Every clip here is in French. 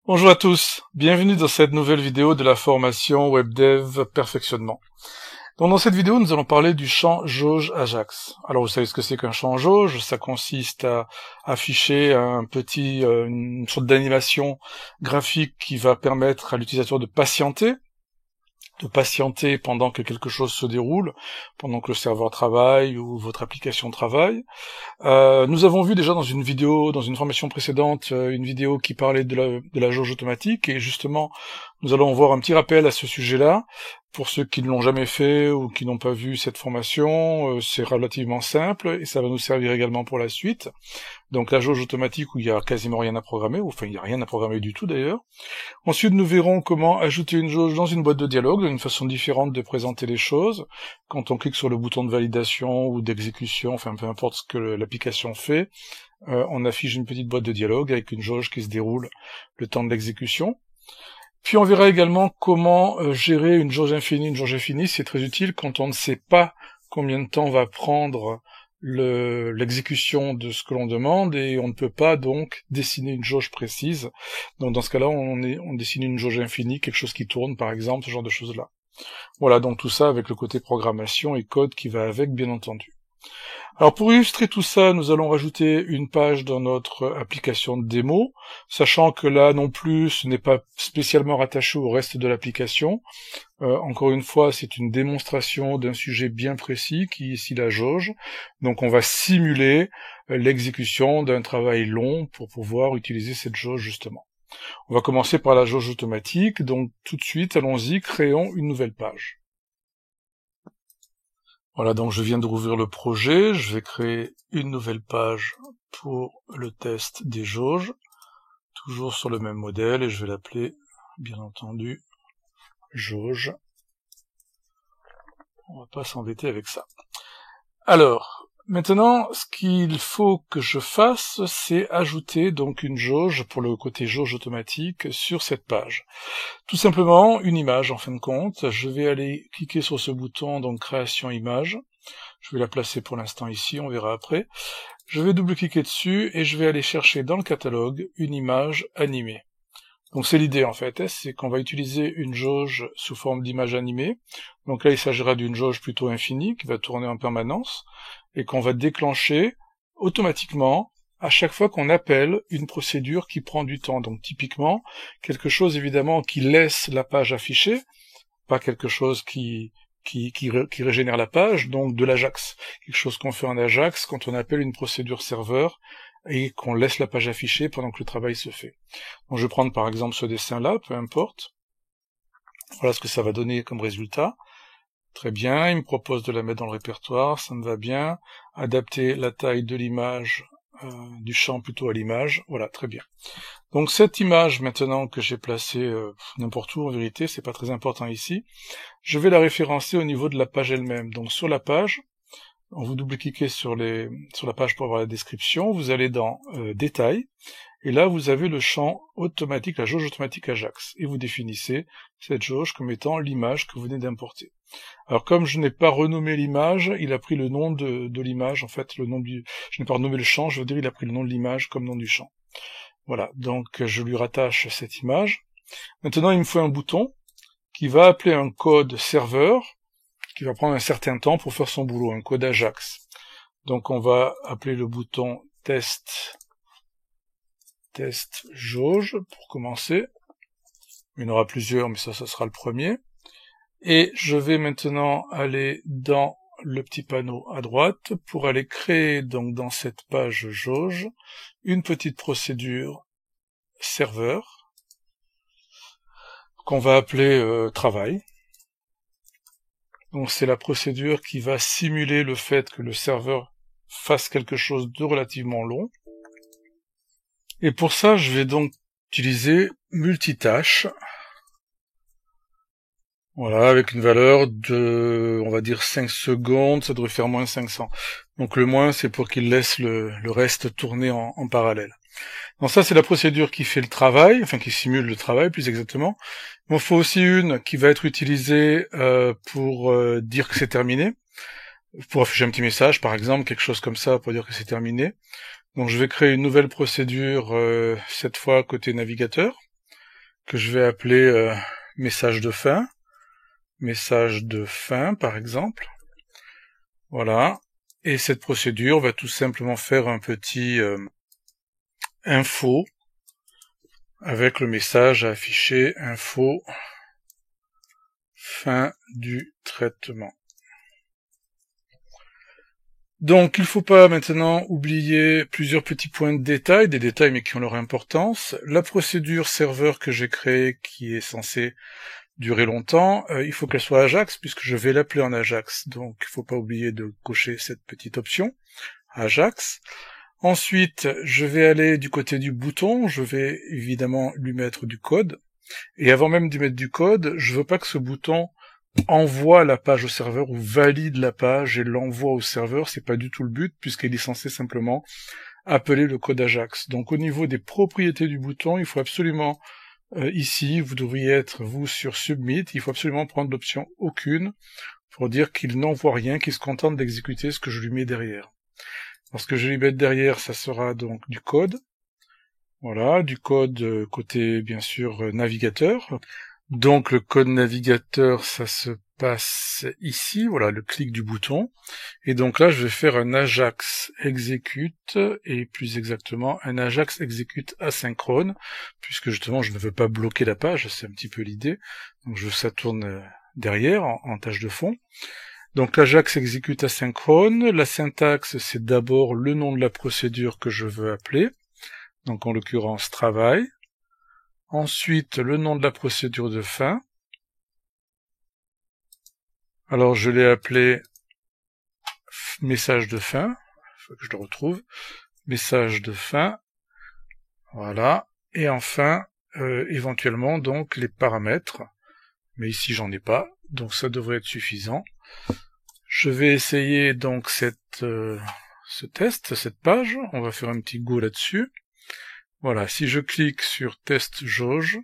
Bonjour à tous, bienvenue dans cette nouvelle vidéo de la formation WebDev Perfectionnement. Donc dans cette vidéo, nous allons parler du champ jauge Ajax. Alors vous savez ce que c'est qu'un champ jauge, ça consiste à afficher une sorte d'animation graphique qui va permettre à l'utilisateur de patienter pendant que quelque chose se déroule, pendant que le serveur travaille ou votre application travaille. Nous avons vu déjà dans une formation précédente, une vidéo qui parlait de la jauge automatique, et justement, nous allons voir un petit rappel à ce sujet-là. Pour ceux qui ne l'ont jamais fait ou qui n'ont pas vu cette formation, c'est relativement simple, et ça va nous servir également pour la suite. Donc la jauge automatique où il y a quasiment rien à programmer, enfin il n'y a rien à programmer du tout d'ailleurs. Ensuite, nous verrons comment ajouter une jauge dans une boîte de dialogue, d'une façon différente de présenter les choses. Quand on clique sur le bouton de validation ou d'exécution, enfin peu importe ce que l'application fait, on affiche une petite boîte de dialogue avec une jauge qui se déroule le temps de l'exécution. Puis on verra également comment gérer une jauge infinie. Une jauge infinie, c'est très utile quand on ne sait pas combien de temps va prendre l'exécution de ce que l'on demande, et on ne peut pas donc dessiner une jauge précise. Donc dans ce cas-là, on dessine une jauge infinie, quelque chose qui tourne par exemple, ce genre de choses-là. Voilà, donc tout ça avec le côté programmation et code qui va avec, bien entendu. Alors pour illustrer tout ça, nous allons rajouter une page dans notre application de démo, sachant que là non plus, ce n'est pas spécialement rattaché au reste de l'application. Encore une fois, c'est une démonstration d'un sujet bien précis, qui est ici la jauge. Donc on va simuler l'exécution d'un travail long pour pouvoir utiliser cette jauge justement. On va commencer par la jauge automatique, donc tout de suite, allons-y, créons une nouvelle page. Voilà, donc je viens de rouvrir le projet, je vais créer une nouvelle page pour le test des jauges, toujours sur le même modèle, et je vais l'appeler, bien entendu, jauge. On va pas s'embêter avec ça. Alors, maintenant, ce qu'il faut que je fasse, c'est ajouter donc une jauge pour le côté jauge automatique sur cette page. Tout simplement, une image en fin de compte. Je vais aller cliquer sur ce bouton, donc création image. Je vais la placer pour l'instant ici, on verra après. Je vais double-cliquer dessus et je vais aller chercher dans le catalogue une image animée. Donc c'est l'idée en fait, c'est qu'on va utiliser une jauge sous forme d'image animée. Donc là il s'agira d'une jauge plutôt infinie qui va tourner en permanence et qu'on va déclencher automatiquement à chaque fois qu'on appelle une procédure qui prend du temps. Donc typiquement quelque chose évidemment qui laisse la page affichée, pas quelque chose qui régénère la page, donc de l'Ajax. Quelque chose qu'on fait en Ajax quand on appelle une procédure serveur et qu'on laisse la page affichée pendant que le travail se fait. Donc je vais prendre par exemple ce dessin-là, peu importe. Voilà ce que ça va donner comme résultat. Très bien, il me propose de la mettre dans le répertoire, ça me va bien. Adapter la taille de l'image, du champ plutôt à l'image, voilà, très bien. Donc cette image maintenant que j'ai placée n'importe où en vérité, c'est pas très important ici, je vais la référencer au niveau de la page elle-même. Donc sur la page, vous double-cliquez sur la page pour avoir la description, vous allez dans détails, et là vous avez le champ automatique, la jauge automatique Ajax, et vous définissez cette jauge comme étant l'image que vous venez d'importer. Alors comme je n'ai pas renommé l'image, il a pris le nom de l'image, en fait, je n'ai pas renommé le champ, je veux dire il a pris le nom de l'image comme nom du champ. Voilà, donc je lui rattache cette image. Maintenant il me faut un bouton qui va appeler un code serveur, qui va prendre un certain temps pour faire son boulot, un code Ajax. Donc on va appeler le bouton test jauge pour commencer. Il y en aura plusieurs, mais ça sera le premier. Et je vais maintenant aller dans le petit panneau à droite pour aller créer donc dans cette page jauge une petite procédure serveur qu'on va appeler travail. Donc c'est la procédure qui va simuler le fait que le serveur fasse quelque chose de relativement long. Et pour ça, je vais donc utiliser multitâche. Voilà, avec une valeur de, on va dire 5 secondes, ça devrait faire moins 500. Donc le moins, c'est pour qu'il laisse le reste tourner en parallèle. Donc ça, c'est la procédure qui fait le travail, enfin qui simule le travail plus exactement. Il m'en faut aussi une qui va être utilisée pour dire que c'est terminé, pour afficher un petit message par exemple, quelque chose comme ça pour dire que c'est terminé. Donc je vais créer une nouvelle procédure, cette fois côté navigateur. que je vais appeler message de fin par exemple. Voilà. Et cette procédure va tout simplement faire un petit info avec le message à afficher info fin du traitement. Donc, il ne faut pas maintenant oublier plusieurs petits points de détail, des détails mais qui ont leur importance. La procédure serveur que j'ai créée, qui est censée durer longtemps, il faut qu'elle soit Ajax, puisque je vais l'appeler en Ajax. Donc, il ne faut pas oublier de cocher cette petite option, Ajax. Ensuite, je vais aller du côté du bouton, je vais évidemment lui mettre du code. Et avant même de mettre du code, je veux pas que ce bouton envoie la page au serveur ou valide la page et l'envoie au serveur, c'est pas du tout le but puisqu'il est censé simplement appeler le code Ajax. Donc au niveau des propriétés du bouton, il faut absolument, ici, vous devriez être vous sur Submit, il faut absolument prendre l'option aucune pour dire qu'il n'envoie rien, qu'il se contente d'exécuter ce que je lui mets derrière. Lorsque je lui mets derrière, ça sera donc du code. Voilà, du code côté bien sûr navigateur. Donc le code navigateur, ça se passe ici, voilà le clic du bouton. Et donc là, je vais faire un Ajax execute, et plus exactement un Ajax execute asynchrone, puisque justement je ne veux pas bloquer la page, c'est un petit peu l'idée. Donc je veux que ça tourne derrière, en tâche de fond. Donc l'Ajax execute asynchrone, la syntaxe c'est d'abord le nom de la procédure que je veux appeler, donc en l'occurrence travail. Ensuite, le nom de la procédure de fin. Alors, je l'ai appelé message de fin. Il faut que je le retrouve. Message de fin. Voilà. Et enfin, éventuellement, donc, les paramètres. Mais ici, j'en ai pas. Donc, ça devrait être suffisant. Je vais essayer, donc, ce test, cette page. On va faire un petit go là-dessus. Voilà, si je clique sur test jauge, vous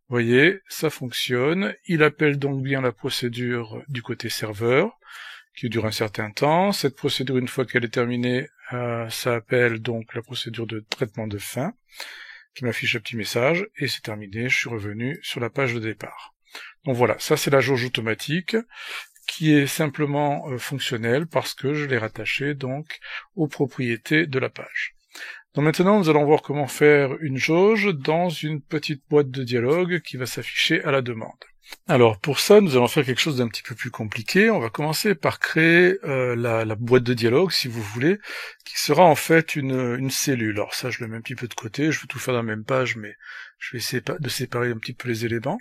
voyez, ça fonctionne. Il appelle donc bien la procédure du côté serveur, qui dure un certain temps. Cette procédure, une fois qu'elle est terminée, ça appelle donc la procédure de traitement de fin, qui m'affiche un petit message, et c'est terminé, je suis revenu sur la page de départ. Donc voilà, ça c'est la jauge automatique, qui est simplement fonctionnelle, parce que je l'ai rattachée donc aux propriétés de la page. Donc maintenant, nous allons voir comment faire une jauge dans une petite boîte de dialogue qui va s'afficher à la demande. Alors pour ça, nous allons faire quelque chose d'un petit peu plus compliqué. On va commencer par créer la boîte de dialogue, si vous voulez, qui sera en fait une cellule. Alors ça, je le mets un petit peu de côté, je veux tout faire dans la même page, mais je vais essayer de séparer un petit peu les éléments.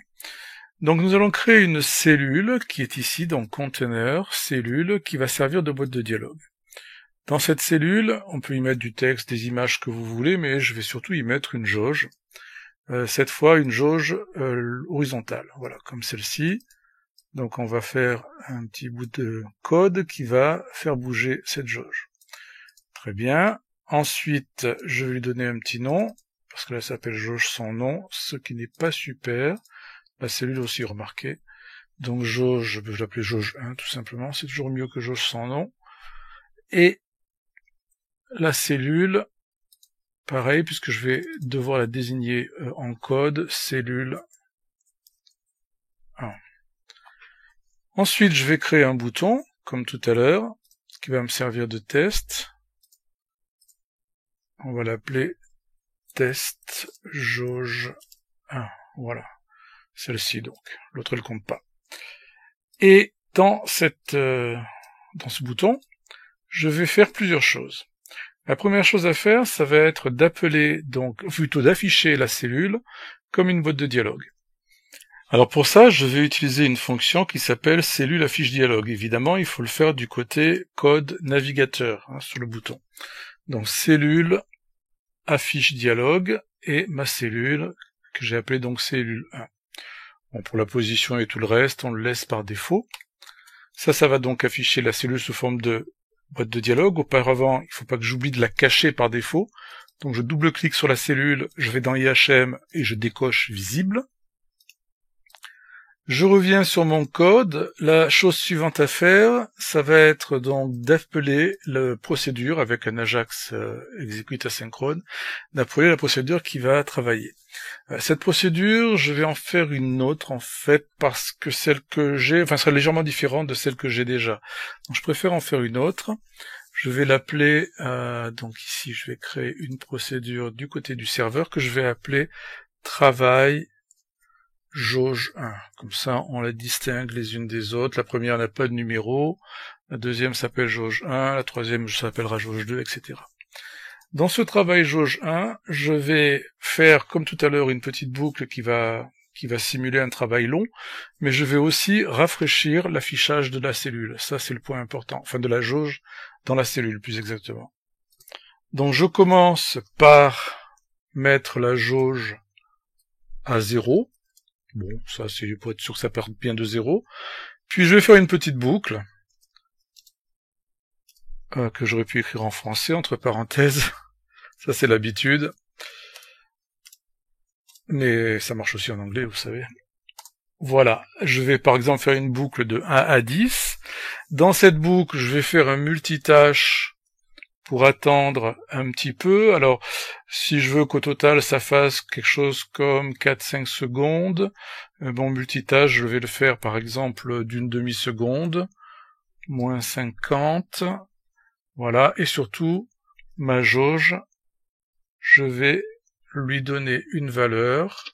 Donc nous allons créer une cellule qui est ici, donc container, cellule, qui va servir de boîte de dialogue. Dans cette cellule, on peut y mettre du texte, des images que vous voulez, mais je vais surtout y mettre une jauge. Cette fois, une jauge horizontale, voilà, comme celle-ci. Donc on va faire un petit bout de code qui va faire bouger cette jauge. Très bien. Ensuite, je vais lui donner un petit nom, parce que là, ça s'appelle jauge sans nom, ce qui n'est pas super. La cellule aussi, remarquez. Donc jauge, je peux l'appeler jauge 1, tout simplement. C'est toujours mieux que jauge sans nom. Et la cellule, pareil, puisque je vais devoir la désigner en code, cellule 1. Ensuite, je vais créer un bouton, comme tout à l'heure, qui va me servir de test. On va l'appeler test jauge 1. Voilà. Celle-ci, donc. L'autre, elle compte pas. Et dans ce bouton, je vais faire plusieurs choses. La première chose à faire, ça va être d'appeler, donc, plutôt d'afficher la cellule comme une boîte de dialogue. Alors pour ça, je vais utiliser une fonction qui s'appelle cellule affiche dialogue. Évidemment, il faut le faire du côté code navigateur, sur le bouton. Donc cellule affiche dialogue et ma cellule que j'ai appelée donc cellule 1. Bon, pour la position et tout le reste, on le laisse par défaut. Ça va donc afficher la cellule sous forme de boîte de dialogue. Auparavant, il ne faut pas que j'oublie de la cacher par défaut. Donc je double-clique sur la cellule, je vais dans IHM et je décoche visible. Je reviens sur mon code. La chose suivante à faire, ça va être donc d'appeler la procédure avec un Ajax execute asynchrone, d'appeler la procédure qui va travailler. Cette procédure, je vais en faire une autre, en fait, parce que celle que j'ai, sera légèrement différente de celle que j'ai déjà. Donc, je préfère en faire une autre. Je vais l'appeler, donc ici, je vais créer une procédure du côté du serveur que je vais appeler travail jauge 1. Comme ça, on la distingue les unes des autres. La première n'a pas de numéro, la deuxième s'appelle jauge 1, la troisième s'appellera jauge 2, etc. Dans ce travail jauge 1, je vais faire, comme tout à l'heure, une petite boucle qui va simuler un travail long, mais je vais aussi rafraîchir l'affichage de la cellule. Ça, c'est le point important. Enfin, de la jauge dans la cellule, plus exactement. Donc, je commence par mettre la jauge à 0. Bon, ça, c'est pour être sûr que ça parte bien de 0. Puis, je vais faire une petite boucle, que j'aurais pu écrire en français, entre parenthèses. Ça, c'est l'habitude. Mais ça marche aussi en anglais, vous savez. Voilà, je vais par exemple faire une boucle de 1 à 10. Dans cette boucle, je vais faire un multitâche pour attendre un petit peu. Alors, si je veux qu'au total, ça fasse quelque chose comme 4-5 secondes, bon, multitâche, je vais le faire par exemple d'une demi-seconde, moins 50. Voilà, et surtout, ma jauge, je vais lui donner une valeur,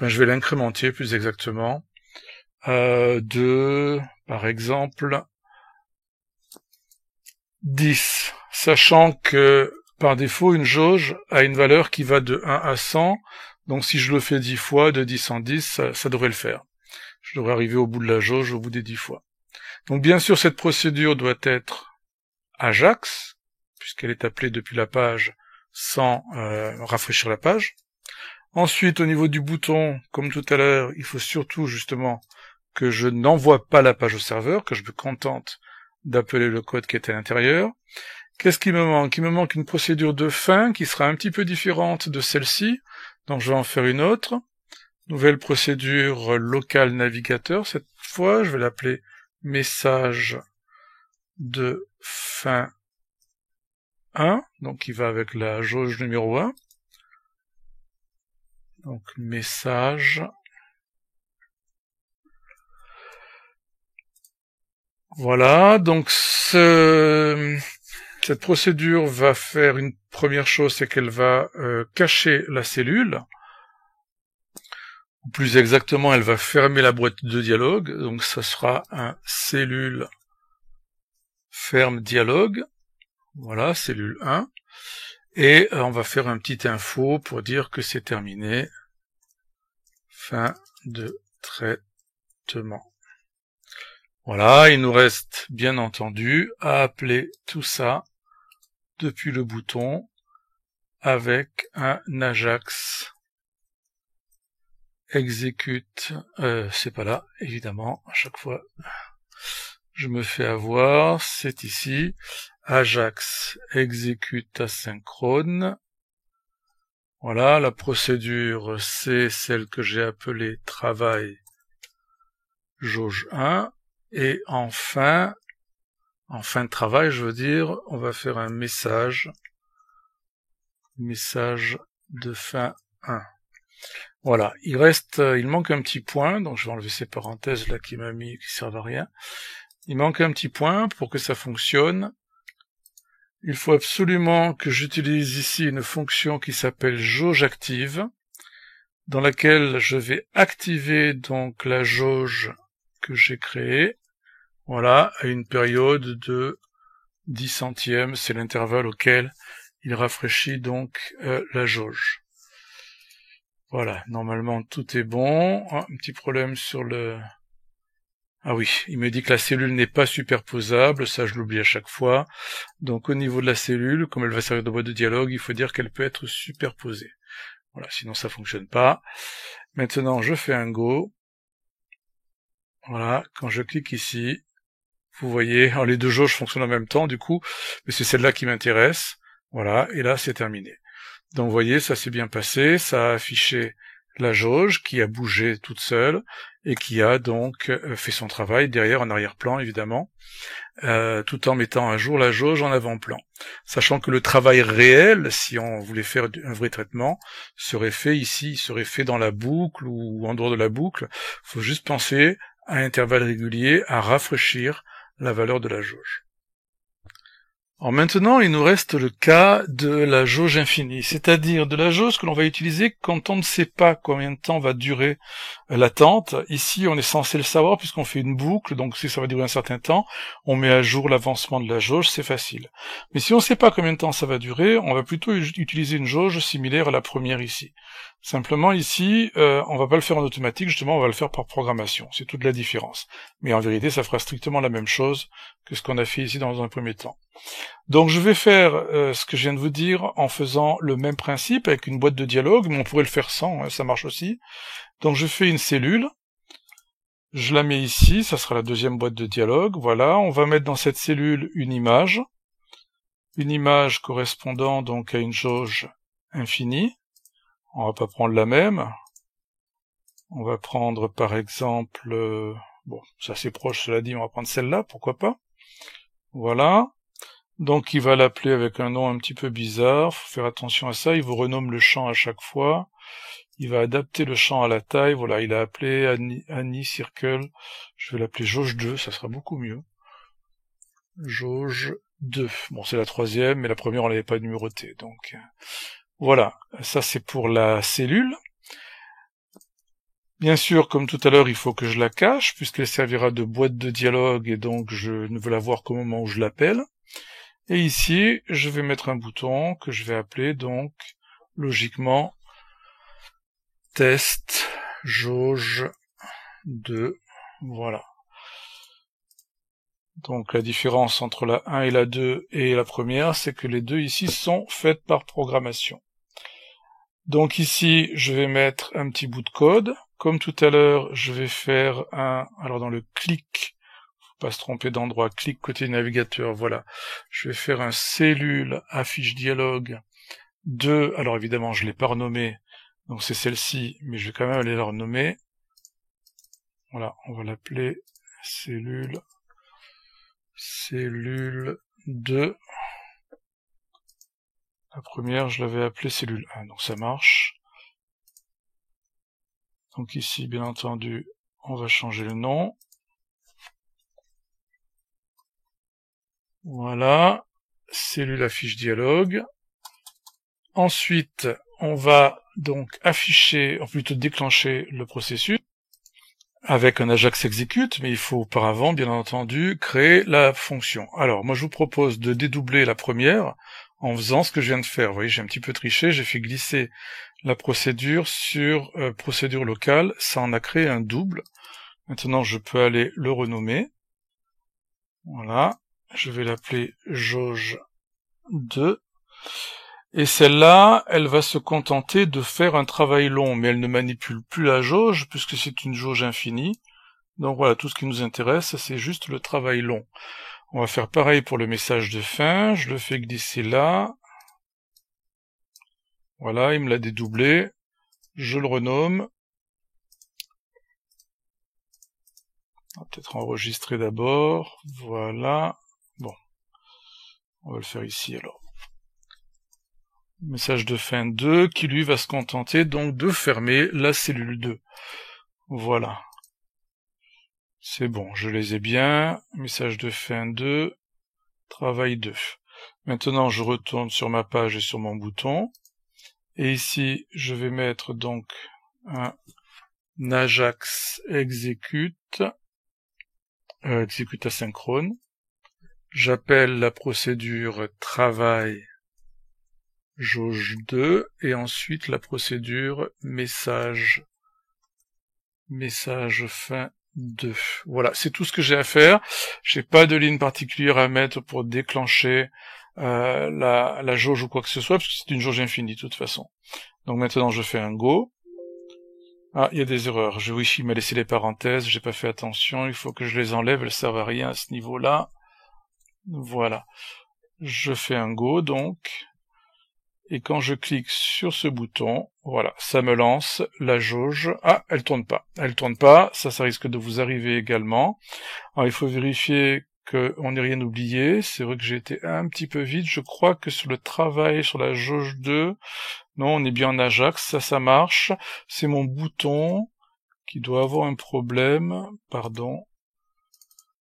je vais l'incrémenter plus exactement, de, par exemple, 10, sachant que, par défaut, une jauge a une valeur qui va de 1 à 100, donc si je le fais 10 fois, de 10 en 10, ça devrait le faire. Je devrais arriver au bout de la jauge au bout des 10 fois. Donc bien sûr, cette procédure doit être Ajax, puisqu'elle est appelée depuis la page sans rafraîchir la page. Ensuite, au niveau du bouton, comme tout à l'heure, il faut surtout justement que je n'envoie pas la page au serveur, que je me contente d'appeler le code qui est à l'intérieur. Qu'est-ce qui me manque? Il me manque une procédure de fin qui sera un petit peu différente de celle-ci, donc je vais en faire une autre. Nouvelle procédure local navigateur, cette fois, je vais l'appeler message de fin 1, donc qui va avec la jauge numéro 1. Donc message. Voilà, donc cette procédure va faire une première chose, c'est qu'elle va cacher la cellule. Ou plus exactement, elle va fermer la boîte de dialogue, donc ça sera un cellule ferme dialogue. Voilà, cellule 1. Et on va faire un petit info pour dire que c'est terminé. Fin de traitement. Voilà, il nous reste bien entendu à appeler tout ça depuis le bouton avec un Ajax exécute. C'est pas là, évidemment, à chaque fois je me fais avoir, c'est ici. Ajax exécute asynchrone. Voilà, la procédure, c'est celle que j'ai appelée travail jauge 1. Et en fin de travail, je veux dire, on va faire un message de fin 1. Voilà, il manque un petit point, donc je vais enlever ces parenthèses là qui servent à rien. Il manque un petit point pour que ça fonctionne. Il faut absolument que j'utilise ici une fonction qui s'appelle jauge active, dans laquelle je vais activer donc la jauge que j'ai créée, voilà, à une période de 10 centièmes, c'est l'intervalle auquel il rafraîchit donc la jauge. Voilà, normalement tout est bon. Un petit problème sur le... Ah oui, il me dit que la cellule n'est pas superposable, ça je l'oublie à chaque fois. Donc au niveau de la cellule, comme elle va servir de boîte de dialogue, il faut dire qu'elle peut être superposée. Voilà, sinon ça fonctionne pas. Maintenant je fais un go. Voilà, quand je clique ici, vous voyez, alors les deux jauges fonctionnent en même temps du coup, mais c'est celle-là qui m'intéresse. Voilà, et là c'est terminé. Donc vous voyez, ça s'est bien passé, ça a affiché la jauge qui a bougé toute seule, et qui a donc fait son travail derrière en arrière-plan évidemment, tout en mettant à jour la jauge en avant-plan. Sachant que le travail réel, si on voulait faire un vrai traitement, serait fait ici, serait fait dans la boucle ou en dehors de la boucle. Il faut juste penser à intervalles réguliers à rafraîchir la valeur de la jauge. Alors maintenant, il nous reste le cas de la jauge infinie, c'est-à-dire de la jauge que l'on va utiliser quand on ne sait pas combien de temps va durer l'attente. Ici, on est censé le savoir puisqu'on fait une boucle, donc si ça va durer un certain temps, on met à jour l'avancement de la jauge, c'est facile. Mais si on ne sait pas combien de temps ça va durer, on va plutôt utiliser une jauge similaire à la première ici. Simplement ici, on va pas le faire en automatique, justement on va le faire par programmation, c'est toute la différence. Mais en vérité, ça fera strictement la même chose que ce qu'on a fait ici dans un premier temps. Donc je vais faire ce que je viens de vous dire en faisant le même principe avec une boîte de dialogue, mais on pourrait le faire sans, hein, ça marche aussi. Donc je fais une cellule, je la mets ici, ça sera la deuxième boîte de dialogue, voilà, on va mettre dans cette cellule une image correspondant donc à une jauge infinie. On va pas prendre la même, on va prendre par exemple, bon, c'est assez proche cela dit, on va prendre celle-là, pourquoi pas. Voilà. Donc il va l'appeler avec un nom un petit peu bizarre, faut faire attention à ça, il vous renomme le champ à chaque fois, il va adapter le champ à la taille, voilà, il a appelé Annie Circle, je vais l'appeler jauge 2, ça sera beaucoup mieux. Jauge 2, bon c'est la troisième, mais la première on l'avait pas numérotée, donc voilà, ça c'est pour la cellule. Bien sûr, comme tout à l'heure, il faut que je la cache, puisqu'elle servira de boîte de dialogue, et donc je ne veux la voir qu'au moment où je l'appelle. Et ici, je vais mettre un bouton que je vais appeler donc, logiquement, test jauge 2, voilà. Donc la différence entre la 1 et la 2 et la première, c'est que les deux ici sont faites par programmation. Donc ici, je vais mettre un petit bout de code. Comme tout à l'heure, je vais faire alors dans le clic, faut pas se tromper d'endroit, clic côté navigateur, voilà. Je vais faire un cellule affiche dialogue 2, alors évidemment je l'ai pas renommé, donc c'est celle-ci, mais je vais quand même aller la renommer. Voilà, on va l'appeler cellule 2. La première, je l'avais appelée cellule 1, donc ça marche. Donc ici, bien entendu, on va changer le nom. Voilà, cellule affiche dialogue. Ensuite, on va donc afficher, ou plutôt déclencher le processus avec un Ajax execute, mais il faut auparavant, bien entendu, créer la fonction. Alors, moi je vous propose de dédoubler la première en faisant ce que je viens de faire. Vous voyez, j'ai un petit peu triché, j'ai fait glisser la procédure sur procédure locale, ça en a créé un double. Maintenant, je peux aller le renommer. Voilà, je vais l'appeler jauge 2. Et celle-là, elle va se contenter de faire un travail long, mais elle ne manipule plus la jauge, puisque c'est une jauge infinie. Donc voilà, tout ce qui nous intéresse, c'est juste le travail long. On va faire pareil pour le message de fin, je le fais glisser là. Voilà, il me l'a dédoublé. Je le renomme. On va peut-être enregistrer d'abord. Voilà. Bon. On va le faire ici alors. Message de fin 2 qui lui va se contenter donc de fermer la cellule 2. Voilà. C'est bon, je les ai bien. Message de fin 2. Travail 2. Maintenant, je retourne sur ma page et sur mon bouton. Et ici, je vais mettre donc un Ajax execute, execute asynchrone. J'appelle la procédure travail jauge 2 et ensuite la procédure message fin 2. Voilà, c'est tout ce que j'ai à faire. J'ai pas de ligne particulière à mettre pour déclencher la jauge ou quoi que ce soit, parce que c'est une jauge infinie de toute façon. Donc maintenant je fais un go. Ah, il y a des erreurs. Oui, il m'a laissé les parenthèses, j'ai pas fait attention, il faut que je les enlève, elles servent à rien à ce niveau-là. Voilà. Je fais un go donc. et quand je clique sur ce bouton, voilà, ça me lance la jauge. Ah, elle tourne pas. Elle tourne pas, ça risque de vous arriver également. Alors il faut vérifier qu'on n'ait rien oublié. C'est vrai que j'ai été un petit peu vite. Je crois que sur le travail, sur la jauge 2, non, on est bien en Ajax, ça marche. C'est mon bouton qui doit avoir un problème. Pardon.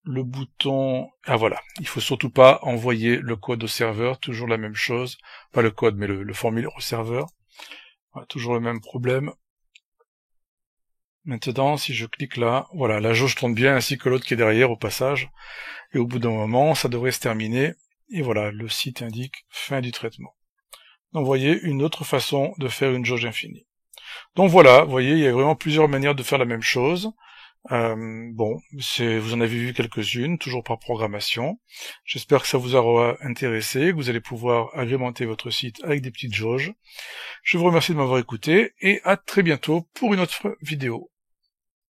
Le bouton... Ah voilà, il faut surtout pas envoyer le code au serveur, toujours la même chose. Pas le code, mais le formulaire au serveur. Voilà, toujours le même problème. Maintenant, si je clique là, voilà, la jauge tourne bien, ainsi que l'autre qui est derrière au passage. Et au bout d'un moment, ça devrait se terminer. Et voilà, le site indique fin du traitement. Donc vous voyez, une autre façon de faire une jauge infinie. Donc voilà, vous voyez, il y a vraiment plusieurs manières de faire la même chose. Bon, vous en avez vu quelques-unes, toujours par programmation. J'espère que ça vous aura intéressé, que vous allez pouvoir agrémenter votre site avec des petites jauges. Je vous remercie de m'avoir écouté et à très bientôt pour une autre vidéo.